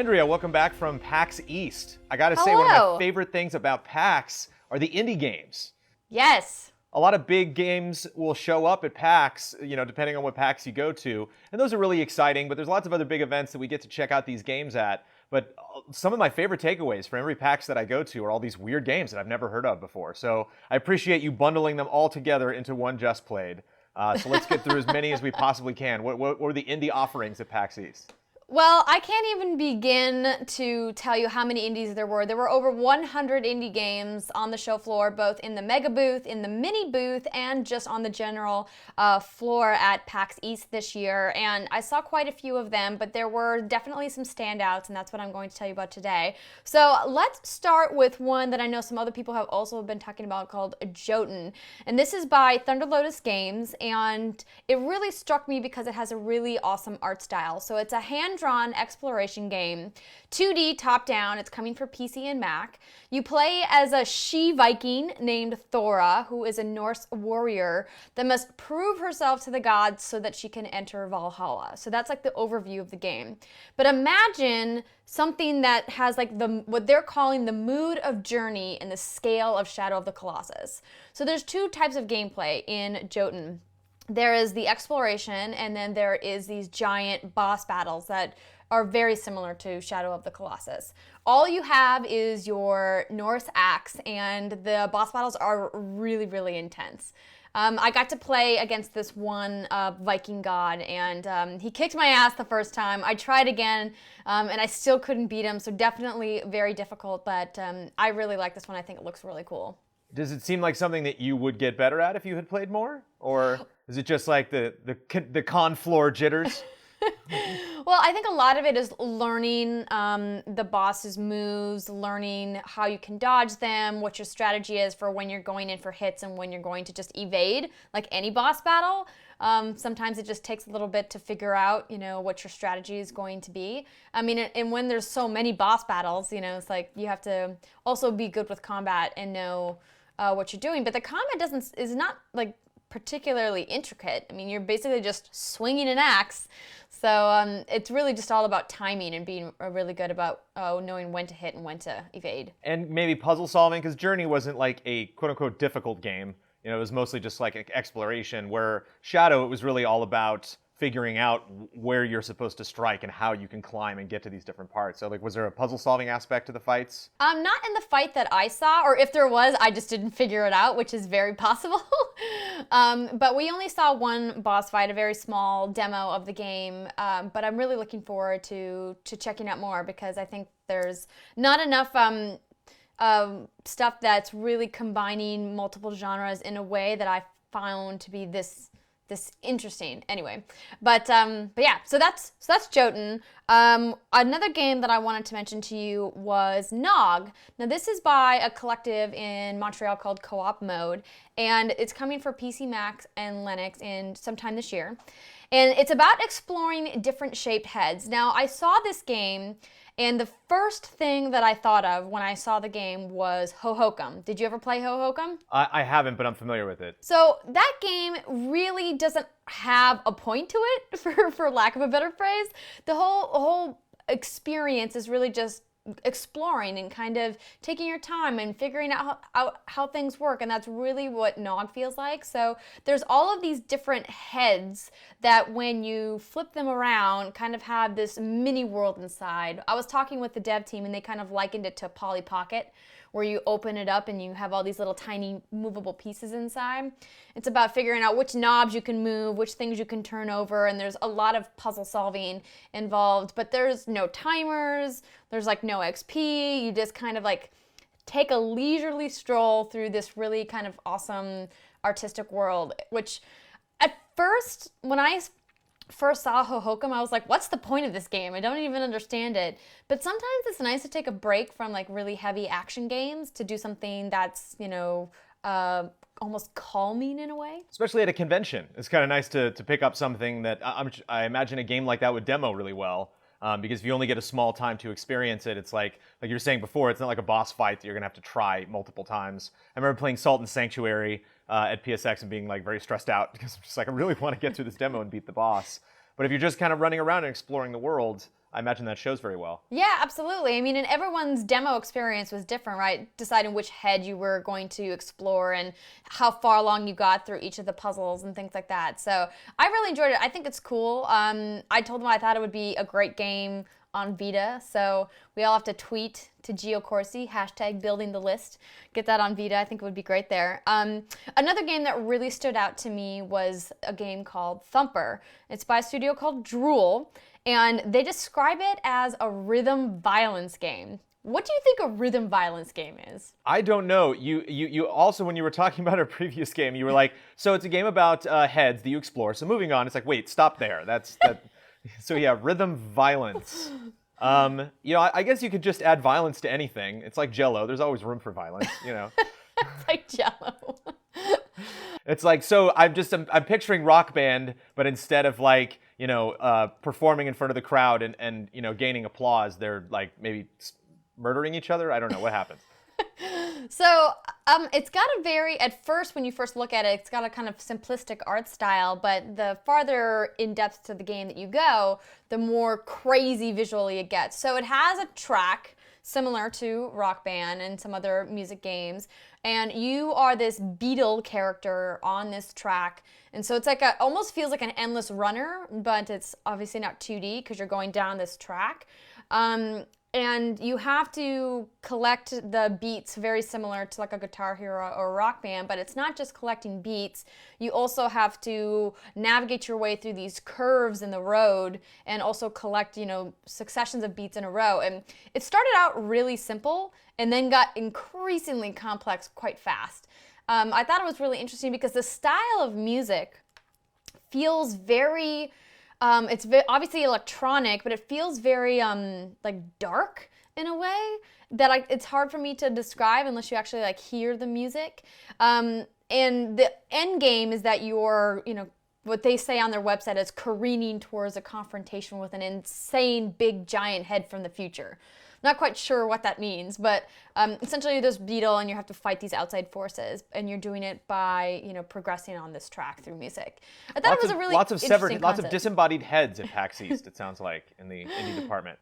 Andrea, welcome back from PAX East. I gotta say, Hello. one of my favorite things about PAX are the indie games. Yes. A lot of big games will show up at PAX, depending on what PAX you go to. And those are really exciting, but there's lots of other big events that we get to check out these games at. But some of my favorite takeaways from every PAX that I go to are all these weird games that I've never heard of before. So I appreciate you bundling them all together into one Just Played. So let's get through as many as we possibly can. What were the indie offerings at PAX East? Well, I can't even begin to tell you how many indies there were. There were over 100 indie games on the show floor, both in the mega booth, in the mini booth, and just on the general floor at PAX East this year. And I saw quite a few of them, but there were definitely some standouts, and that's what I'm going to tell you about today. So let's start with one that I know some other people have also been talking about called Jotun. And this is by Thunder Lotus Games, and it really struck me because it has a really awesome art style. So it's a hand-drawn exploration game, 2D top-down. It's coming for PC and Mac. You play as a she-Viking named Thora, who is a Norse warrior that must prove herself to the gods so that she can enter Valhalla. So that's like the overview of the game. But imagine something that has like what they're calling the mood of Journey and the scale of Shadow of the Colossus. So there's two types of gameplay in Jotun. There is the exploration, and then there is these giant boss battles that are very similar to Shadow of the Colossus. All you have is your Norse axe, and the boss battles are really, really intense. I got to play against this one Viking god, and he kicked my ass the first time. I tried again, and I still couldn't beat him, so definitely very difficult, but I really like this one. I think it looks really cool. Does it seem like something that you would get better at if you had played more? Or is it just like the con floor jitters? Well, I think a lot of it is learning the boss's moves, learning how you can dodge them, what your strategy is for when you're going in for hits and when you're going to just evade, like any boss battle. Sometimes it just takes a little bit to figure out, what your strategy is going to be. I mean, and when there's so many boss battles, it's like you have to also be good with combat and know what you're doing. But the combat is not like particularly intricate. I mean, you're basically just swinging an axe. So it's really just all about timing and being really good about knowing when to hit and when to evade. And maybe puzzle solving, because Journey wasn't like a quote-unquote difficult game. It was mostly just like an exploration, where Shadow, it was really all about figuring out where you're supposed to strike and how you can climb and get to these different parts. So like, was there a puzzle solving aspect to the fights? Not in the fight that I saw, or if there was, I just didn't figure it out, which is very possible. But we only saw one boss fight, a very small demo of the game. But I'm really looking forward to checking out more, because I think there's not enough stuff that's really combining multiple genres in a way that I found to be this interesting. Anyway, but yeah, so that's Jotun. Another game that I wanted to mention to you was Nog. Now this is by a collective in Montreal called Co-op Mode, and it's coming for PC, Mac, and Linux in sometime this year. And it's about exploring different shaped heads. Now I saw this game, and the first thing that I thought of when I saw the game was Hohokum. Did you ever play Hohokum? I haven't, but I'm familiar with it. So that game really doesn't have a point to it, for lack of a better phrase. The whole experience is really just exploring and kind of taking your time and figuring out how things work, and that's really what Nog feels like. So there's all of these different heads that when you flip them around kind of have this mini world inside. I was talking with the dev team, and they kind of likened it to Polly Pocket, where you open it up and you have all these little tiny movable pieces inside. It's about figuring out which knobs you can move, which things you can turn over, and there's a lot of puzzle solving involved, but there's no timers, there's like no XP, you just kind of like take a leisurely stroll through this really kind of awesome artistic world, which at first, when I first saw Hohokum, I was like, what's the point of this game? I don't even understand it. But sometimes it's nice to take a break from like really heavy action games to do something that's, almost calming in a way. Especially at a convention. It's kind of nice to pick up something that I imagine a game like that would demo really well. Because if you only get a small time to experience it, it's like you were saying before, it's not like a boss fight that you're going to have to try multiple times. I remember playing Salt and Sanctuary at PSX and being like very stressed out because I'm just like, I really want to get through this demo and beat the boss. But if you're just kind of running around and exploring the world, I imagine that shows very well. Yeah, absolutely. I mean, and everyone's demo experience was different, right? Deciding which head you were going to explore and how far along you got through each of the puzzles and things like that. So I really enjoyed it. I think it's cool. I told them I thought it would be a great game on Vita, so we all have to tweet to Gio Corsi, hashtag building the list. Get that on Vita. I think it would be great there. Another game that really stood out to me was a game called Thumper. It's by a studio called Drool, and they describe it as a rhythm violence game. What do you think a rhythm violence game is? I don't know. You also, when you were talking about our previous game, you were like, so it's a game about heads that you explore. So moving on, it's like, wait, stop there. That. So yeah, rhythm violence. I guess you could just add violence to anything. It's like Jell-O. There's always room for violence, It's like Jell-O. It's like, so I'm picturing Rock Band, but instead of like, performing in front of the crowd and gaining applause, they're like maybe murdering each other. I don't know what happens. So it's got a at first when you first look at it, it's got a kind of simplistic art style, but the farther in depth to the game that you go, the more crazy visually it gets. So it has a track similar to Rock Band and some other music games, and you are this beetle character on this track. And so it's like almost feels like an endless runner, but it's obviously not 2D because you're going down this track. And you have to collect the beats very similar to like a Guitar Hero or a Rock Band, but it's not just collecting beats. You also have to navigate your way through these curves in the road and also collect, successions of beats in a row. And it started out really simple and then got increasingly complex quite fast. I thought it was really interesting because the style of music feels very... it's obviously electronic, but it feels very like dark in a way that it's hard for me to describe unless you actually like hear the music. And the end game is that you're, what they say on their website is careening towards a confrontation with an insane big giant head from the future. Not quite sure what that means, but essentially you're this beetle and you have to fight these outside forces, and you're doing it by progressing on this track through music. I thought it was a really interesting lots of concept. disembodied heads at PAX East. It sounds like in the indie department.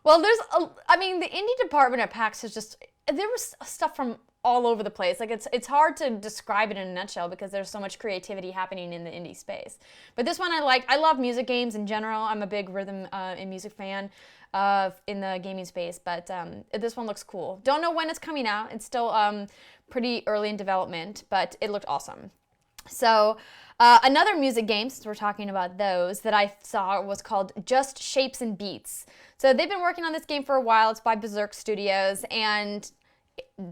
Well, the indie department at PAX is there was stuff from all over the place. Like it's hard to describe it in a nutshell because there's so much creativity happening in the indie space. But this one I love music games in general. I'm a big rhythm and music fan in the gaming space, but this one looks cool. Don't know when it's coming out. It's still pretty early in development, but it looked awesome. So another music game, since we're talking about those, that I saw was called Just Shapes and Beats. So they've been working on this game for a while. It's by Berserk Studios, and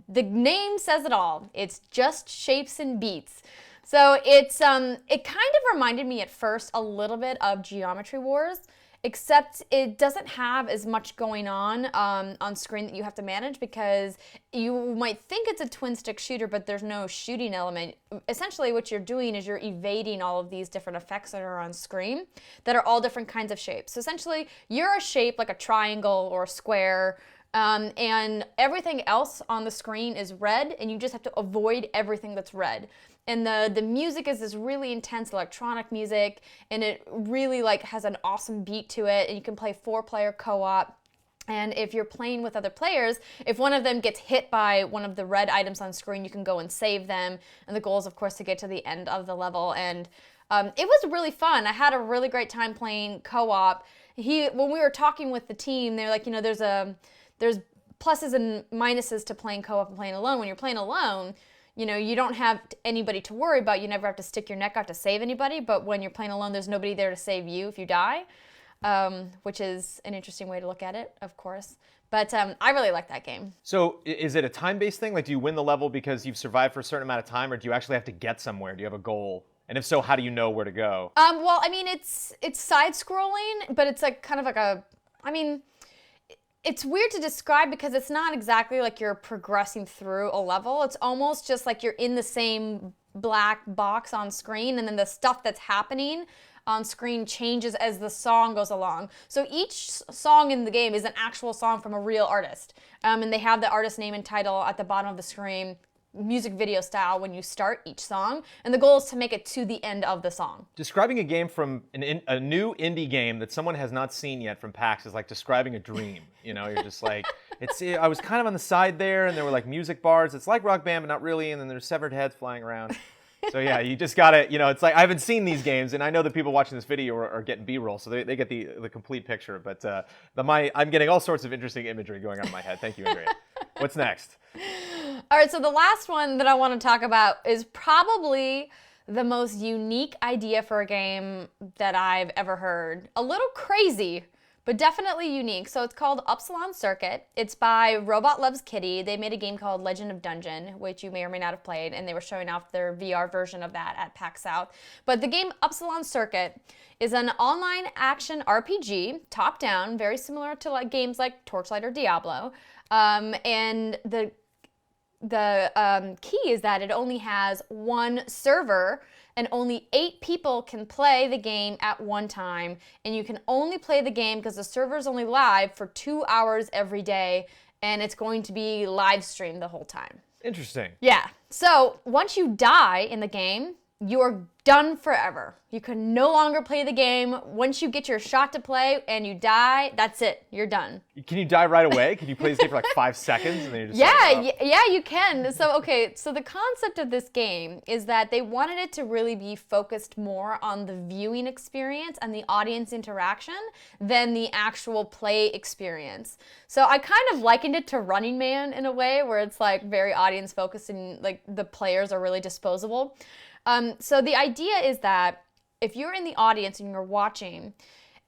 the name says it all. It's Just Shapes and Beats. So it kind of reminded me at first a little bit of Geometry Wars, except it doesn't have as much going on screen that you have to manage, because you might think it's a twin stick shooter, but there's no shooting element. Essentially what you're doing is you're evading all of these different effects that are on screen that are all different kinds of shapes. So essentially you're a shape like a triangle or a square, and everything else on the screen is red, and you just have to avoid everything that's red. And the music is this really intense electronic music, and it really has an awesome beat to it, and you can play 4-player co-op. And if you're playing with other players, if one of them gets hit by one of the red items on screen, you can go and save them. And the goal is, of course, to get to the end of the level. And it was really fun. I had a really great time playing co-op. When we were talking with the team, they're like, there's pluses and minuses to playing co-op and playing alone. When you're playing alone, you don't have anybody to worry about. You never have to stick your neck out to save anybody. But when you're playing alone, there's nobody there to save you if you die, which is an interesting way to look at it, of course. But I really like that game. So is it a time-based thing? Like, do you win the level because you've survived for a certain amount of time, or do you actually have to get somewhere? Do you have a goal? And if so, how do you know where to go? Well, I mean, it's side-scrolling, but it's kind of like it's weird to describe because it's not exactly like you're progressing through a level. It's almost just like you're in the same black box on screen, and then the stuff that's happening on screen changes as the song goes along. So each song in the game is an actual song from a real artist. And they have the artist name and title at the bottom of the screen. music video style when you start each song, and the goal is to make it to the end of the song. Describing a game from a new indie game that someone has not seen yet from PAX is like describing a dream. You know, you're just like, I was kind of on the side there, and there were like music bars. It's like Rock Band, but not really, and then there's severed heads flying around. So yeah, you just gotta, it's like, I haven't seen these games, and I know that people watching this video are getting B-roll, so they get the complete picture. But I'm getting all sorts of interesting imagery going on in my head. Thank you, Andrea. What's next? All right, so the last one that I want to talk about is probably the most unique idea for a game that I've ever heard. A little crazy, but definitely unique. So it's called Upsilon Circuit. It's by Robot Loves Kitty. They made a game called Legend of Dungeon, which you may or may not have played, and they were showing off their VR version of that at PAX South. But the game Upsilon Circuit is an online action RPG, top-down, very similar to like games like Torchlight or Diablo. And the key is that it only has one server, and only 8 people can play the game at one time. And you can only play the game because the server is only live for 2 hours every day, and it's going to be live streamed the whole time. Interesting. Yeah. So once you die in the game, you're done forever. You can no longer play the game. Once you get your shot to play and you die, that's it. You're done. Can you die right away? Can you play this game for like 5 seconds and then you're just yeah, you can. So the concept of this game is that they wanted it to really be focused more on the viewing experience and the audience interaction than the actual play experience. So I kind of likened it to Running Man in a way, where it's like very audience focused and like the players are really disposable. So the idea is that if you're in the audience and you're watching,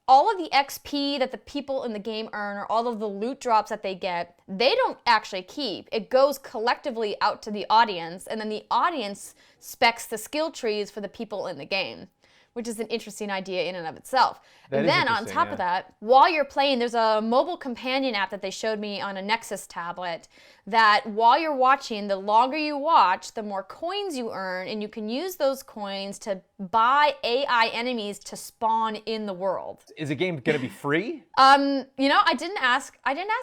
all of the XP that the people in the game earn, or all of the loot drops that they get, they don't actually keep. It goes collectively out to the audience, and then the audience specs the skill trees for the people in the game, which is an interesting idea in and of itself. And then on top of that, while you're playing, there's a mobile companion app that they showed me on a Nexus tablet that while you're watching, the longer you watch, the more coins you earn, and you can use those coins to buy AI enemies to spawn in the world. Is the game going to be free? I didn't ask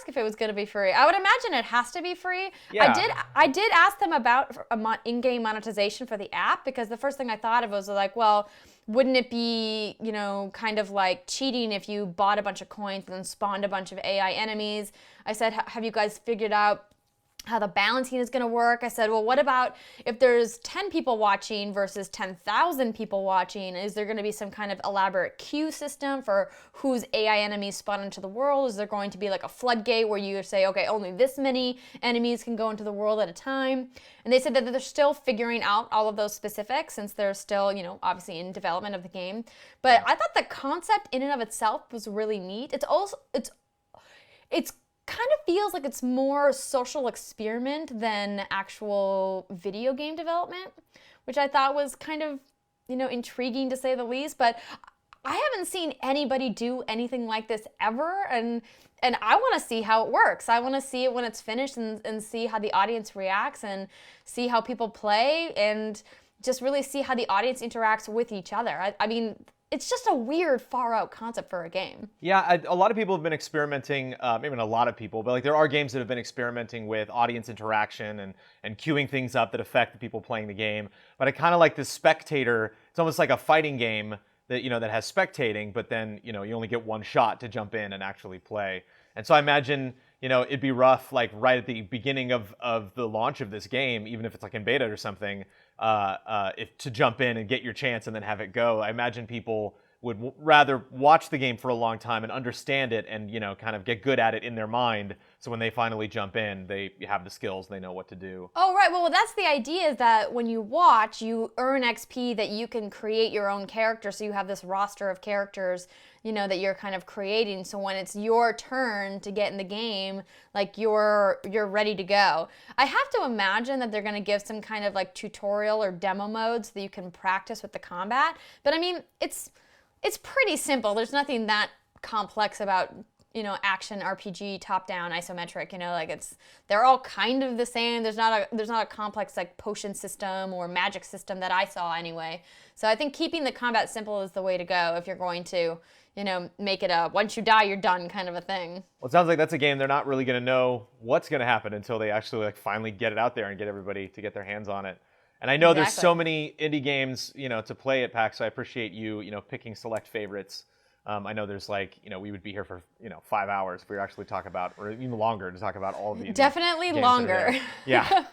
if it was going to be free. I would imagine it has to be free. Yeah. I did ask them about in-game monetization for the app, because the first thing I thought of was like, well, wouldn't it be, kind of like cheating if you bought a bunch of coins and then spawned a bunch of AI enemies? I said, have you guys figured out how the balancing is going to work? I said, well, what about if there's 10 people watching versus 10,000 people watching? Is there going to be some kind of elaborate queue system for whose AI enemies spawn into the world? Is there going to be like a floodgate where you say, okay, only this many enemies can go into the world at a time? And they said that they're still figuring out all of those specifics, since they're still, obviously in development of the game. But I thought the concept in and of itself was really neat. It's kind of feels like it's more social experiment than actual video game development, which I thought was kind of, intriguing to say the least. But I haven't seen anybody do anything like this ever, and I want to see how it works. I want to see it when it's finished and see how the audience reacts and see how people play and just really see how the audience interacts with each other. I mean, it's just a weird, far-out concept for a game. Yeah, a lot of people have been experimenting, maybe not a lot of people, but like there are games that have been experimenting with audience interaction and queuing things up that affect the people playing the game. But I kind of like this spectator. It's almost like a fighting game that that has spectating, but then you only get one shot to jump in and actually play. And so I imagine it'd be rough, like right at the beginning of the launch of this game, even if it's like in beta or something, to jump in and get your chance and then have it go. I imagine people would rather watch the game for a long time and understand it and kind of get good at it in their mind, so when they finally jump in, they have the skills, they know what to do. Oh, right. Well, that's the idea, is that when you watch, you earn XP that you can create your own character, so you have this roster of characters that you're kind of creating, so when it's your turn to get in the game, like you're ready to go. I have to imagine that they're going to give some kind of like tutorial or demo mode so that you can practice with the combat, but I mean, it's pretty simple. There's nothing that complex about action RPG top-down isometric. Like they're all kind of the same. There's not a complex like potion system or magic system that I saw anyway. So I think keeping the combat simple is the way to go if you're going to make it a once you die you're done kind of a thing. Well, it sounds like that's a game they're not really going to know what's going to happen until they actually like finally get it out there and get everybody to get their hands on it. And I know there's so many indie games, to play at PAX, so I appreciate you, picking select favorites. I know there's we would be here for 5 hours if we were actually talk about, or even longer to talk about all of the definitely games longer. Yeah,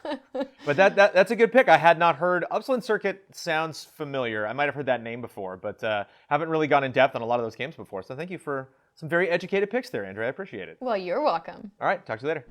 but that's a good pick. I had not heard. Upsilon Circuit sounds familiar. I might have heard that name before, but haven't really gone in depth on a lot of those games before. So thank you for some very educated picks there, Andrea. I appreciate it. Well, you're welcome. All right, talk to you later.